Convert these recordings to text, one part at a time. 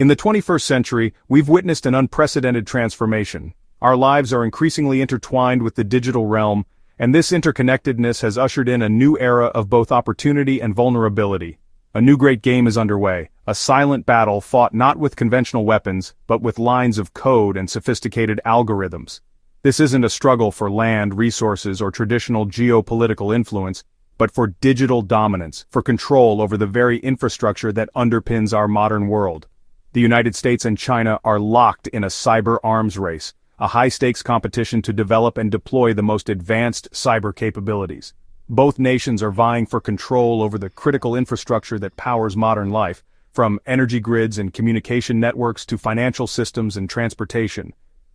In the 21st century, we've witnessed an unprecedented transformation. Our lives are increasingly intertwined with the digital realm, and this interconnectedness has ushered in a new era of both opportunity and vulnerability. A new great game is underway, a silent battle fought not with conventional weapons, but with lines of code and sophisticated algorithms. This isn't a struggle for land, resources, or traditional geopolitical influence, but for digital dominance, for control over the very infrastructure that underpins our modern world. The United States and China are locked in a cyber arms race, a high-stakes competition to develop and deploy the most advanced cyber capabilities. Both nations are vying for control over the critical infrastructure that powers modern life, from energy grids and communication networks to financial systems and transportation.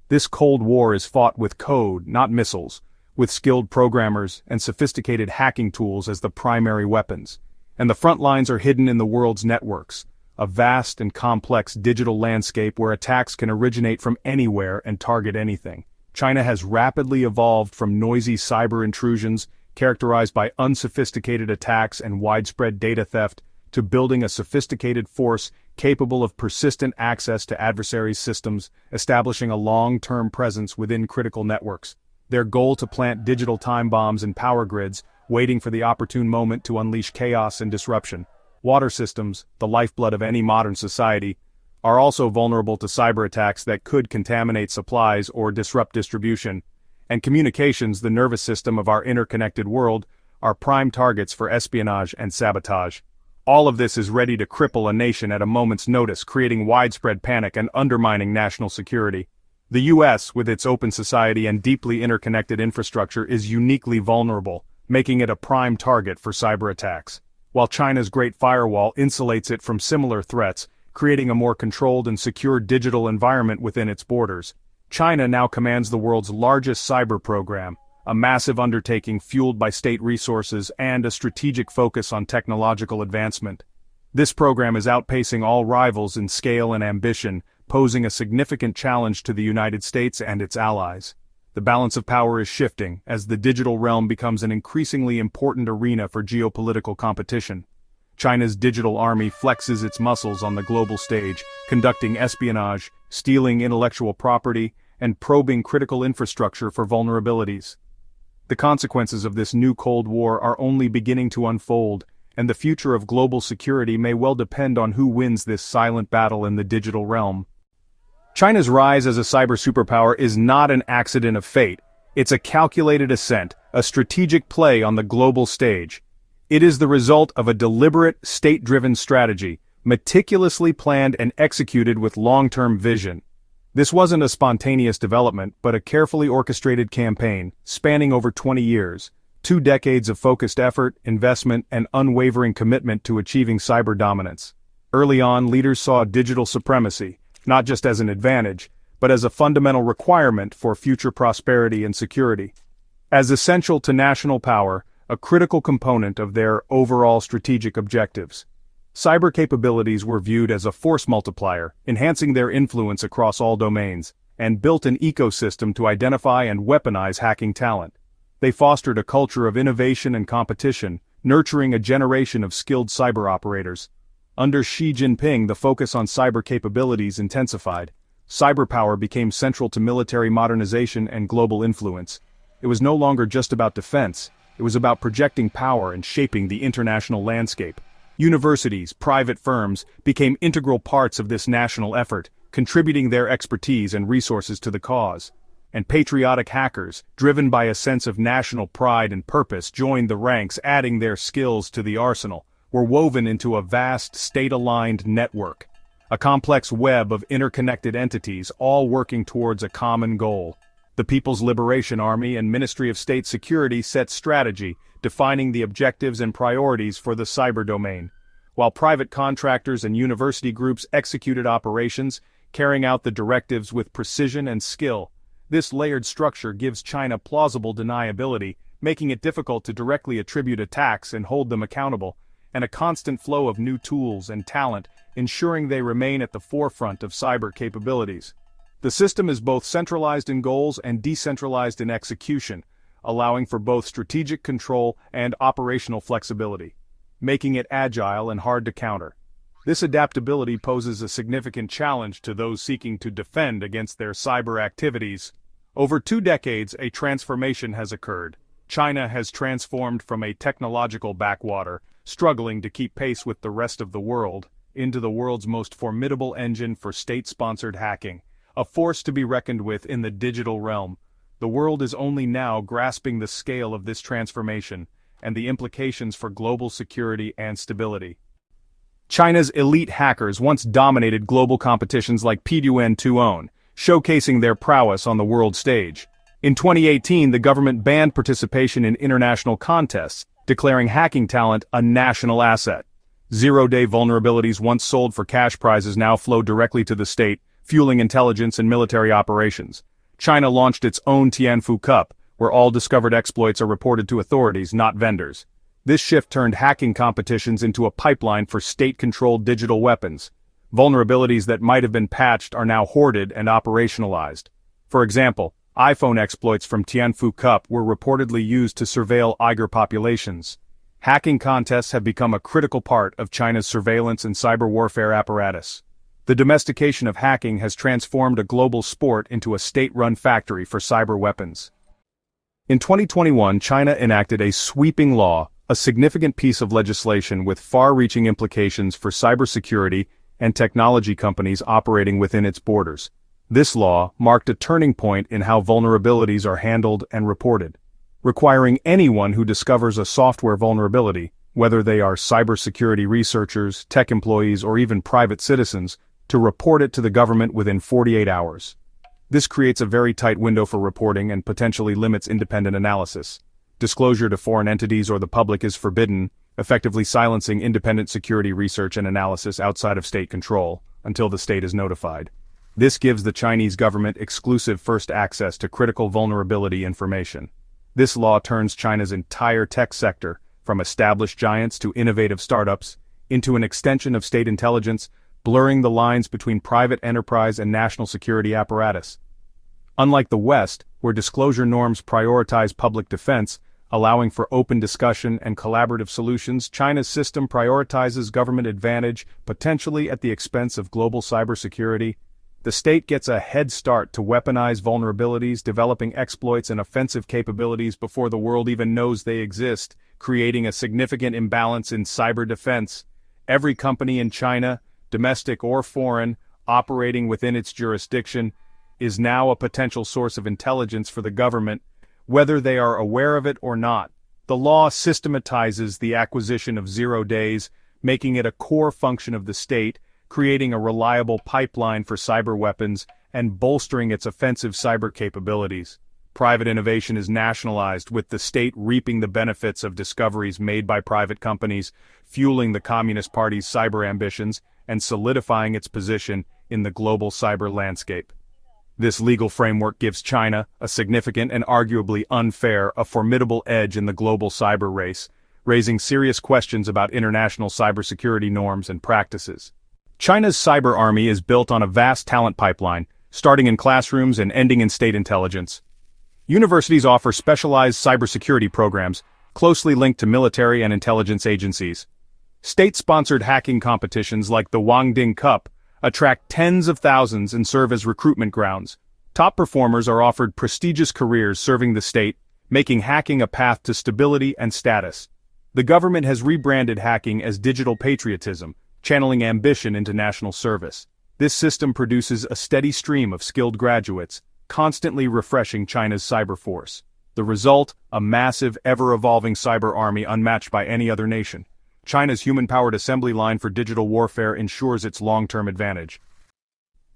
This Cold War is fought with code, not missiles, with skilled programmers and sophisticated hacking tools as the primary weapons. And the front lines are hidden in the world's networks, a vast and complex digital landscape where attacks can originate from anywhere and target anything. China has rapidly evolved from noisy cyber intrusions, characterized by unsophisticated attacks and widespread data theft, to building a sophisticated force capable of persistent access to adversaries' systems, establishing a long-term presence within critical networks. Their goal to plant digital time bombs in power grids, waiting for the opportune moment to unleash chaos and disruption. Water systems, the lifeblood of any modern society, are also vulnerable to cyber attacks that could contaminate supplies or disrupt distribution. And communications, the nervous system of our interconnected world, are prime targets for espionage and sabotage. All of this is ready to cripple a nation at a moment's notice, creating widespread panic and undermining national security. The U.S., with its open society and deeply interconnected infrastructure, is uniquely vulnerable, making it a prime target for cyber attacks. While China's Great Firewall insulates it from similar threats, creating a more controlled and secure digital environment within its borders, China now commands the world's largest cyber program, a massive undertaking fueled by state resources and a strategic focus on technological advancement. This program is outpacing all rivals in scale and ambition, posing a significant challenge to the United States and its allies. The balance of power is shifting as the digital realm becomes an increasingly important arena for geopolitical competition. China's digital army flexes its muscles on the global stage, conducting espionage, stealing intellectual property, and probing critical infrastructure for vulnerabilities. The consequences of this new Cold War are only beginning to unfold, and the future of global security may well depend on who wins this silent battle in the digital realm. China's rise as a cyber superpower is not an accident of fate. It's a calculated ascent, a strategic play on the global stage. It is the result of a deliberate, state-driven strategy, meticulously planned and executed with long-term vision. This wasn't a spontaneous development, but a carefully orchestrated campaign, spanning over 20 years, 2 decades of focused effort, investment, and unwavering commitment to achieving cyber dominance. Early on, leaders saw digital supremacy, not just as an advantage, but as a fundamental requirement for future prosperity and security. As essential to national power, a critical component of their overall strategic objectives. Cyber capabilities were viewed as a force multiplier, enhancing their influence across all domains, and built an ecosystem to identify and weaponize hacking talent. They fostered a culture of innovation and competition, nurturing a generation of skilled cyber operators. Under Xi Jinping, the focus on cyber capabilities intensified. Cyber power became central to military modernization and global influence. It was no longer just about defense, it was about projecting power and shaping the international landscape. Universities, private firms, became integral parts of this national effort, contributing their expertise and resources to the cause. And patriotic hackers, driven by a sense of national pride and purpose, joined the ranks, adding their skills to the arsenal. Were woven into a vast, state-aligned network, a complex web of interconnected entities all working towards a common goal. The People's Liberation Army and Ministry of State Security set strategy, defining the objectives and priorities for the cyber domain, while private contractors and university groups executed operations, carrying out the directives with precision and skill. This layered structure gives China plausible deniability, making it difficult to directly attribute attacks and hold them accountable, and a constant flow of new tools and talent, ensuring they remain at the forefront of cyber capabilities. The system is both centralized in goals and decentralized in execution, allowing for both strategic control and operational flexibility, making it agile and hard to counter. This adaptability poses a significant challenge to those seeking to defend against their cyber activities. Over 2 decades, a transformation has occurred. China has transformed from a technological backwater, struggling to keep pace with the rest of the world, into the world's most formidable engine for state-sponsored hacking, a force to be reckoned with in the digital realm. The world is only now grasping the scale of this transformation and the implications for global security and stability. China's elite hackers once dominated global competitions like P2N 2-own, showcasing their prowess on the world stage. In 2018, the government banned participation in international contests, declaring hacking talent a national asset. Zero-day vulnerabilities once sold for cash prizes now flow directly to the state, fueling intelligence and military operations. China launched its own Tianfu Cup, where all discovered exploits are reported to authorities, not vendors. This shift turned hacking competitions into a pipeline for state-controlled digital weapons. Vulnerabilities that might have been patched are now hoarded and operationalized. For example, iPhone exploits from Tianfu Cup were reportedly used to surveil Uyghur populations. Hacking contests have become a critical part of China's surveillance and cyber warfare apparatus. The domestication of hacking has transformed a global sport into a state-run factory for cyber weapons. In 2021, China enacted a sweeping law, a significant piece of legislation with far-reaching implications for cybersecurity and technology companies operating within its borders. This law marked a turning point in how vulnerabilities are handled and reported, requiring anyone who discovers a software vulnerability, whether they are cybersecurity researchers, tech employees, or even private citizens, to report it to the government within 48 hours. This creates a very tight window for reporting and potentially limits independent analysis. Disclosure to foreign entities or the public is forbidden, effectively silencing independent security research and analysis outside of state control, until the state is notified. This gives the Chinese government exclusive first access to critical vulnerability information. This law turns China's entire tech sector, from established giants to innovative startups, into an extension of state intelligence, blurring the lines between private enterprise and national security apparatus. Unlike the West, where disclosure norms prioritize public defense, allowing for open discussion and collaborative solutions, China's system prioritizes government advantage, potentially at the expense of global cybersecurity. The state gets a head start to weaponize vulnerabilities, developing exploits and offensive capabilities before the world even knows they exist, creating a significant imbalance in cyber defense. Every company in China, domestic or foreign, operating within its jurisdiction, is now a potential source of intelligence for the government, whether they are aware of it or not. The law systematizes the acquisition of 0 days, making it a core function of the state, creating a reliable pipeline for cyber weapons and bolstering its offensive cyber capabilities. Private innovation is nationalized, with the state reaping the benefits of discoveries made by private companies, fueling the Communist Party's cyber ambitions and solidifying its position in the global cyber landscape. This legal framework gives China, a significant and arguably unfair, a formidable edge in the global cyber race, raising serious questions about international cybersecurity norms and practices. China's cyber army is built on a vast talent pipeline, starting in classrooms and ending in state intelligence. Universities offer specialized cybersecurity programs, closely linked to military and intelligence agencies. State-sponsored hacking competitions like the Wangding Cup attract tens of thousands and serve as recruitment grounds. Top performers are offered prestigious careers serving the state, making hacking a path to stability and status. The government has rebranded hacking as digital patriotism, channeling ambition into national service. This system produces a steady stream of skilled graduates, constantly refreshing China's cyber force. The result, a massive, ever-evolving cyber army unmatched by any other nation. China's human-powered assembly line for digital warfare ensures its long-term advantage.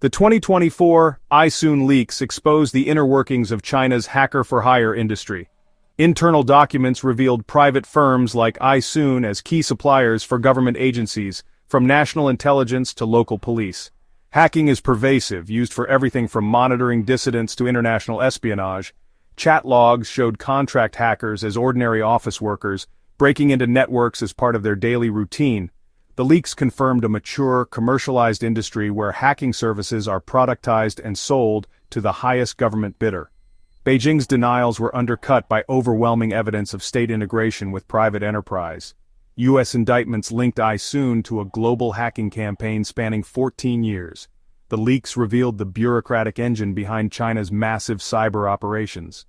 The 2024 iSoon leaks exposed the inner workings of China's hacker-for-hire industry. Internal documents revealed private firms like iSoon as key suppliers for government agencies, from national intelligence to local police. Hacking is pervasive, used for everything from monitoring dissidents to international espionage. Chat logs showed contract hackers as ordinary office workers, breaking into networks as part of their daily routine. The leaks confirmed a mature, commercialized industry where hacking services are productized and sold to the highest government bidder. Beijing's denials were undercut by overwhelming evidence of state integration with private enterprise. U.S. indictments linked iSoon to a global hacking campaign spanning 14 years. The leaks revealed the bureaucratic engine behind China's massive cyber operations.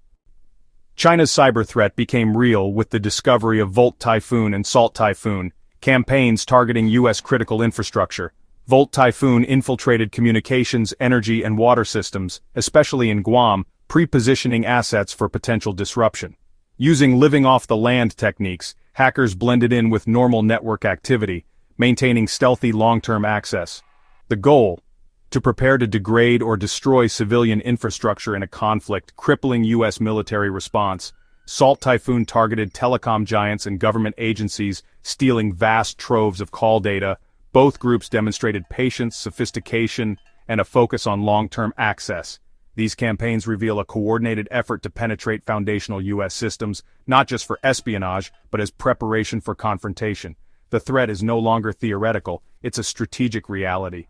China's cyber threat became real with the discovery of Volt Typhoon and Salt Typhoon, campaigns targeting U.S. critical infrastructure. Volt Typhoon infiltrated communications, energy, and water systems, especially in Guam, pre-positioning assets for potential disruption. Using living-off-the-land techniques, hackers blended in with normal network activity, maintaining stealthy long-term access. The goal: to prepare to degrade or destroy civilian infrastructure in a conflict, crippling U.S. military response. Salt Typhoon targeted telecom giants and government agencies, stealing vast troves of call data. Both groups demonstrated patience, sophistication, and a focus on long-term access. These campaigns reveal a coordinated effort to penetrate foundational U.S. systems, not just for espionage, but as preparation for confrontation. The threat is no longer theoretical, it's a strategic reality.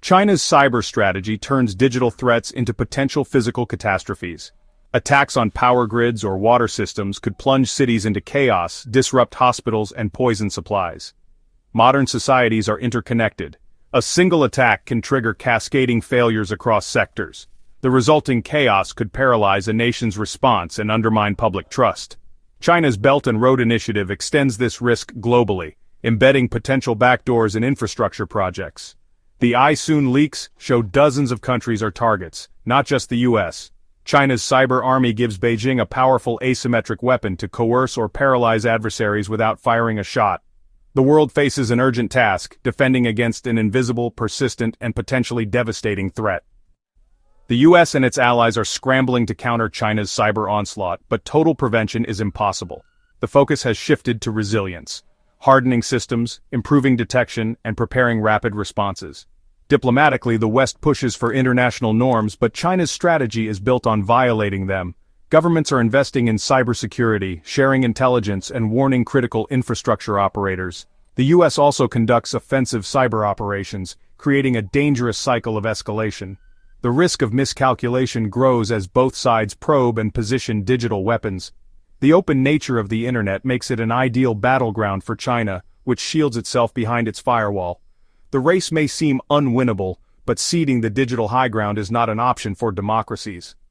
China's cyber strategy turns digital threats into potential physical catastrophes. Attacks on power grids or water systems could plunge cities into chaos, disrupt hospitals, and poison supplies. Modern societies are interconnected. A single attack can trigger cascading failures across sectors. The resulting chaos could paralyze a nation's response and undermine public trust. China's Belt and Road Initiative extends this risk globally, embedding potential backdoors in infrastructure projects. The iSoon leaks show dozens of countries are targets, not just the U.S. China's cyber army gives Beijing a powerful asymmetric weapon to coerce or paralyze adversaries without firing a shot. The world faces an urgent task, defending against an invisible, persistent, and potentially devastating threat. The U.S. and its allies are scrambling to counter China's cyber onslaught, but total prevention is impossible. The focus has shifted to resilience, hardening systems, improving detection, and preparing rapid responses. Diplomatically, the West pushes for international norms, but China's strategy is built on violating them. Governments are investing in cybersecurity, sharing intelligence, and warning critical infrastructure operators. The U.S. also conducts offensive cyber operations, creating a dangerous cycle of escalation. The risk of miscalculation grows as both sides probe and position digital weapons. The open nature of the internet makes it an ideal battleground for China, which shields itself behind its firewall. The race may seem unwinnable, but ceding the digital high ground is not an option for democracies.